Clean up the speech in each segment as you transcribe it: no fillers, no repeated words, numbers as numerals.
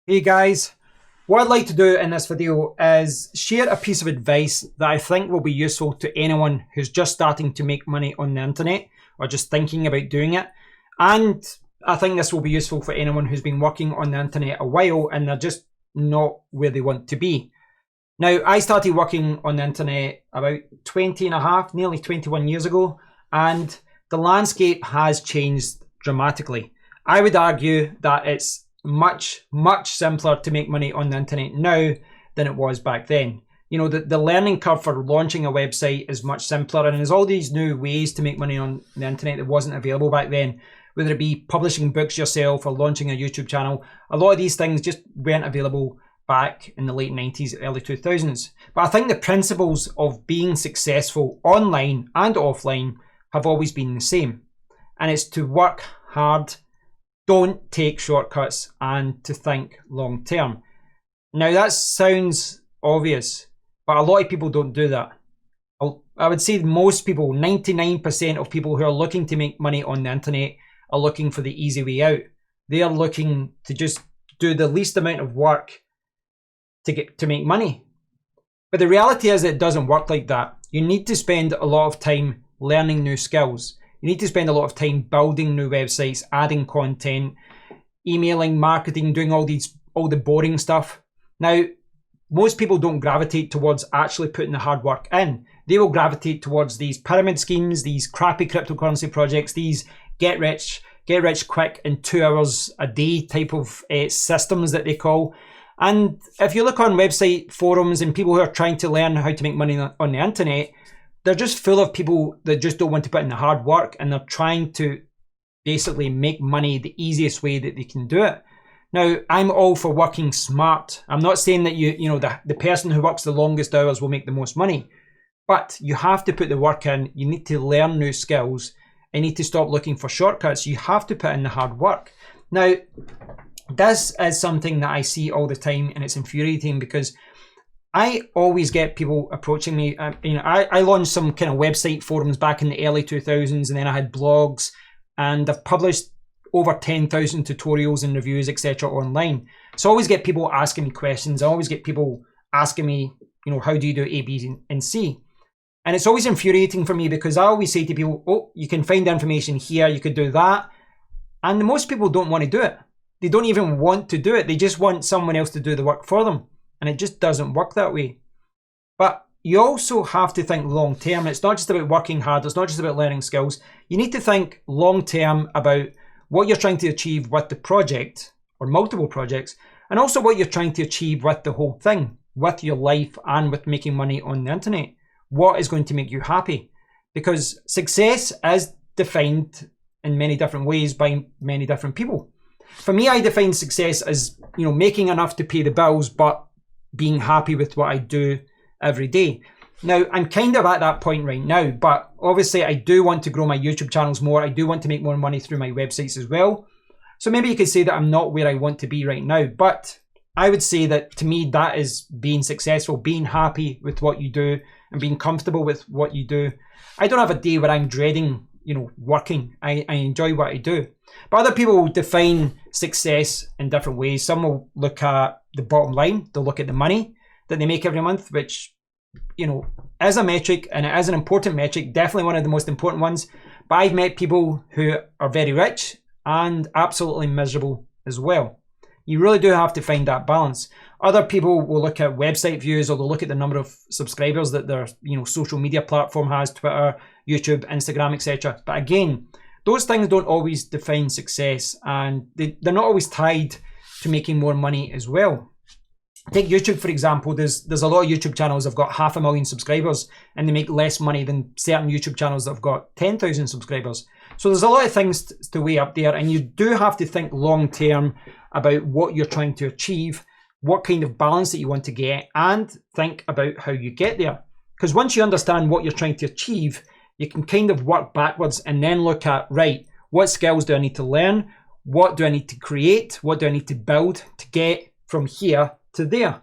Hey guys, what I'd like to do in this video is share a piece of advice that I think will be useful to anyone who's just starting to make money on the internet or just thinking about doing it. And I think this will be useful for anyone who's been working on the internet a while and they're just not where they want to be. Now, I started working on the internet about 20 and a half, nearly 21 years ago, and the landscape has changed dramatically. I would argue that it's much simpler to make money on the internet now than it was back then. You know, the learning curve for launching a website is much simpler, and there's all these new ways to make money on the internet that wasn't available back then, whether it be publishing books yourself or launching a YouTube channel. A lot of these things just weren't available back in the late 90s, early 2000s. But I think the principles of being successful online and offline have always been the same, and it's to work hard, don't take shortcuts, and to think long term. Now that sounds obvious, but a lot of people don't do that. I would say most people, 99% of people who are looking to make money on the internet are looking for the easy way out. They are looking to just do the least amount of work to make money. But the reality is it doesn't work like that. You need to spend a lot of time learning new skills. You need to spend a lot of time building new websites, adding content, emailing, marketing, doing all the boring stuff. Now, most people don't gravitate towards actually putting the hard work in. They will gravitate towards these pyramid schemes, these crappy cryptocurrency projects, these get rich quick in 2 hours a day type of systems that they call. And if you look on website forums and people who are trying to learn how to make money on the internet, they're just full of people that just don't want to put in the hard work, and they're trying to basically make money the easiest way that they can do it. Now, I'm all for working smart. I'm not saying that the person who works the longest hours will make the most money, but you have to put the work in. You need to learn new skills. You need to stop looking for shortcuts. You have to put in the hard work. Now, this is something that I see all the time, and it's infuriating because I always get people approaching me. I launched some kind of website forums back in the early 2000s, and then I had blogs, and I've published over 10,000 tutorials and reviews, etc. online. So I always get people asking me questions. I always get people asking me, how do you do A, B, and C? And it's always infuriating for me because I always say to people, oh, you can find information here, you could do that. And most people don't want to do it. They don't even want to do it. They just want someone else to do the work for them. And it just doesn't work that way. But you also have to think long term. It's not just about working hard. It's not just about learning skills. You need to think long term about what you're trying to achieve with the project or multiple projects, and also what you're trying to achieve with the whole thing, with your life and with making money on the internet. What is going to make you happy? Because success is defined in many different ways by many different people. For me, I define success as, making enough to pay the bills, but being happy with what I do every day. Now, I'm kind of at that point right now, but obviously I do want to grow my YouTube channels more. I do want to make more money through my websites as well. So maybe you could say that I'm not where I want to be right now, but I would say that to me, that is being successful, being happy with what you do and being comfortable with what you do. I don't have a day where I'm dreading, working. I enjoy what I do. But other people will define success in different ways. Some will look at the bottom line. They'll look at the money that they make every month, which, is a metric, and it is an important metric, definitely one of the most important ones. But I've met people who are very rich and absolutely miserable as well. You really do have to find that balance. Other people will look at website views, or they'll look at the number of subscribers that their social media platform has, Twitter, YouTube, Instagram, etc. But again, those things don't always define success, and they're not always tied to making more money as well. Take YouTube, for example. There's a lot of YouTube channels that have got 500,000 subscribers, and they make less money than certain YouTube channels that have got 10,000 subscribers. So there's a lot of things to weigh up there, and you do have to think long term about what you're trying to achieve, what kind of balance that you want to get, and think about how you get there. Because once you understand what you're trying to achieve, you can kind of work backwards and then look at, right, what skills do I need to learn? What do I need to create? What do I need to build to get from here to there?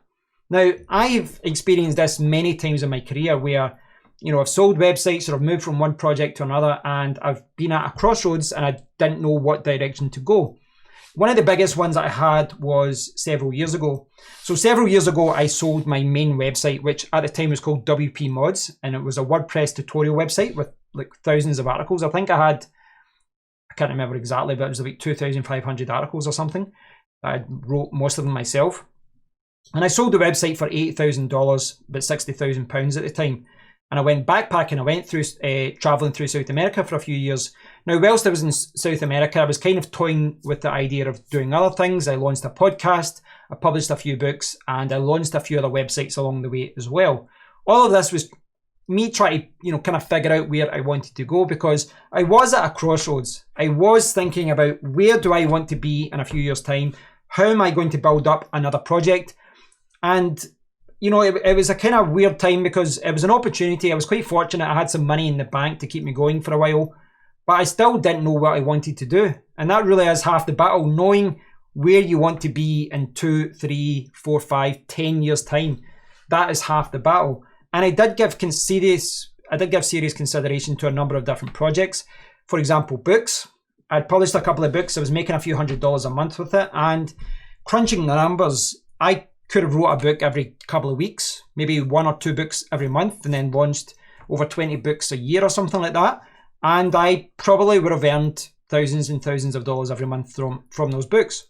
Now, I've experienced this many times in my career where, I've sold websites, or I've moved from one project to another, and I've been at a crossroads and I didn't know what direction to go. One of the biggest ones that I had was several years ago. So several years ago, I sold my main website, which at the time was called WP Mods, and it was a WordPress tutorial website with like thousands of articles. I think I can't remember exactly, but it was about 2,500 articles or something. I wrote most of them myself. And I sold the website for $80,000, about £60,000 at the time. And I went backpacking. I went through traveling through South America for a few years. Now, whilst I was in South America, I was kind of toying with the idea of doing other things. I launched a podcast, I published a few books, and I launched a few other websites along the way as well. All of this was me trying to, kind of figure out where I wanted to go, because I was at a crossroads. I was thinking about, where do I want to be in a few years' time? How am I going to build up another project? And it was a kind of weird time, because it was an opportunity. I was quite fortunate. I had some money in the bank to keep me going for a while, but I still didn't know what I wanted to do. And that really is half the battle, knowing where you want to be in 2, 3, 4, 5, 10 years time. That is half the battle. And I did give serious consideration to a number of different projects. For example, books. I'd published a couple of books. I was making a few $100s a month with it, and crunching the numbers, I could have wrote a book every couple of weeks, maybe 1 or 2 books every month, and then launched over 20 books a year or something like that. And I probably would have earned thousands and thousands of dollars every month from those books.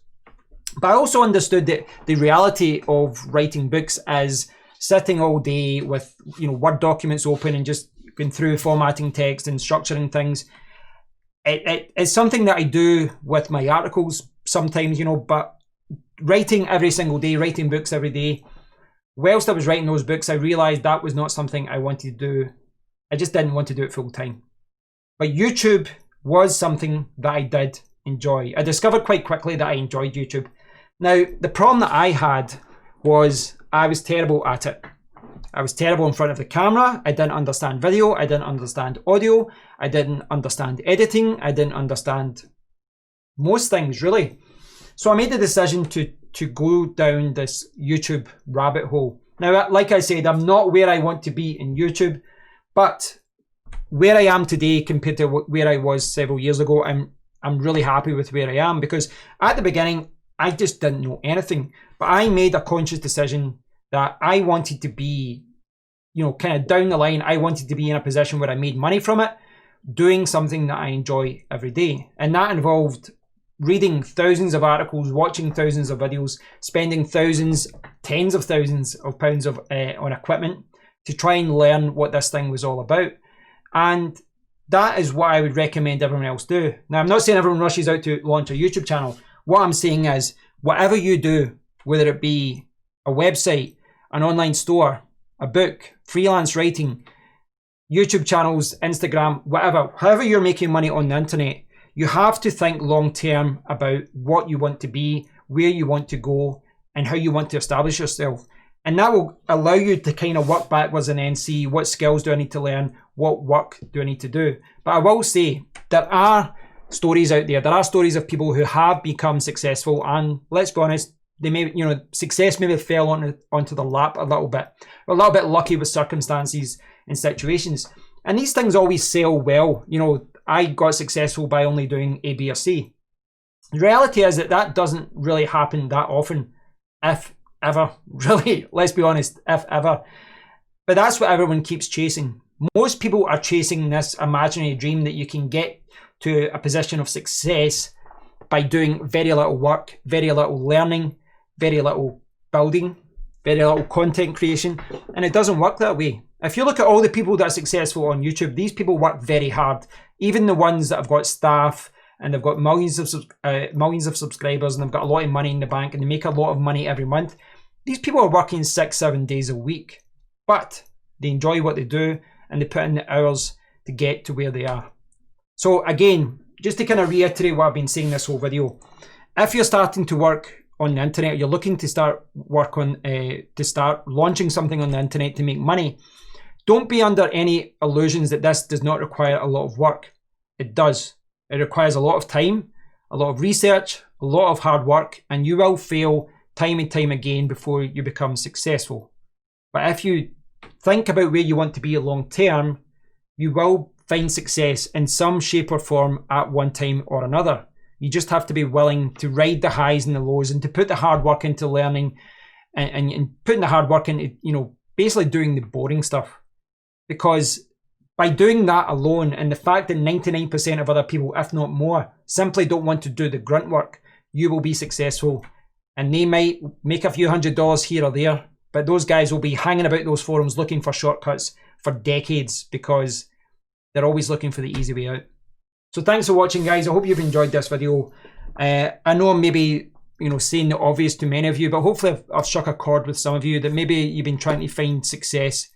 But I also understood that the reality of writing books is sitting all day with Word documents open and just going through formatting text and structuring things. It's something that I do with my articles sometimes, but writing every single day, writing books every day, whilst I was writing those books, I realized that was not something I wanted to do. I just didn't want to do it full time. But YouTube was something that I did enjoy. I discovered quite quickly that I enjoyed YouTube. Now, the problem that I had was I was terrible at it. I was terrible in front of the camera. I didn't understand video. I didn't understand audio. I didn't understand editing. I didn't understand most things, really. So I made the decision to go down this YouTube rabbit hole. Now, like I said, I'm not where I want to be in YouTube, but where I am today compared to where I was several years ago, I'm really happy with where I am, because at the beginning, I just didn't know anything. But I made a conscious decision that I wanted to be, kind of down the line, I wanted to be in a position where I made money from it, doing something that I enjoy every day. And that involved reading thousands of articles, watching thousands of videos, spending thousands, tens of thousands of pounds on equipment to try and learn what this thing was all about. And that is what I would recommend everyone else do. Now, I'm not saying everyone rushes out to launch a YouTube channel. What I'm saying is, whatever you do, whether it be a website, an online store, a book, freelance writing, YouTube channels, Instagram, whatever, however you're making money on the internet, you have to think long term about what you want to be, where you want to go, and how you want to establish yourself. And that will allow you to kind of work backwards and then see, what skills do I need to learn? What work do I need to do? But I will say, there are stories out there. There are stories of people who have become successful, and let's be honest, they may, success maybe fell onto their lap a little bit lucky with circumstances and situations. And these things always sell well. I got successful by only doing A, B, or C. The reality is that doesn't really happen that often, if ever, really. Let's be honest, if ever. But that's what everyone keeps chasing. Most people are chasing this imaginary dream that you can get to a position of success by doing very little work, very little learning, very little building, very little content creation. And it doesn't work that way. If you look at all the people that are successful on YouTube, these people work very hard. Even the ones that have got staff and they've got millions of subscribers and they've got a lot of money in the bank and they make a lot of money every month, these people are working 6-7 days a week. But they enjoy what they do and they put in the hours to get to where they are. So again, just to kind of reiterate what I've been saying this whole video, if you're starting to work on the internet, you're looking to start launching something on the internet to make money, don't be under any illusions that this does not require a lot of work. It does. It requires a lot of time, a lot of research, a lot of hard work, and you will fail time and time again before you become successful. But if you think about where you want to be long term, you will find success in some shape or form at one time or another. You just have to be willing to ride the highs and the lows and to put the hard work into learning and putting the hard work into, you know, basically doing the boring stuff. Because by doing that alone, and the fact that 99% of other people, if not more, simply don't want to do the grunt work, you will be successful. And they might make a few $100s here or there, but those guys will be hanging about those forums looking for shortcuts for decades because they're always looking for the easy way out. So thanks for watching, guys. I hope you've enjoyed this video. I know I'm maybe, you know, saying the obvious to many of you, but hopefully I've struck a chord with some of you that maybe you've been trying to find success,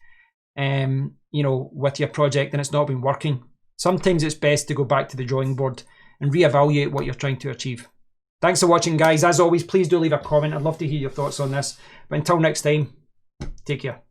you know, with your project and it's not been working. Sometimes it's best to go back to the drawing board and reevaluate what you're trying to achieve. Thanks for watching, guys. As always, please do leave a comment. I'd love to hear your thoughts on this. But until next time, take care.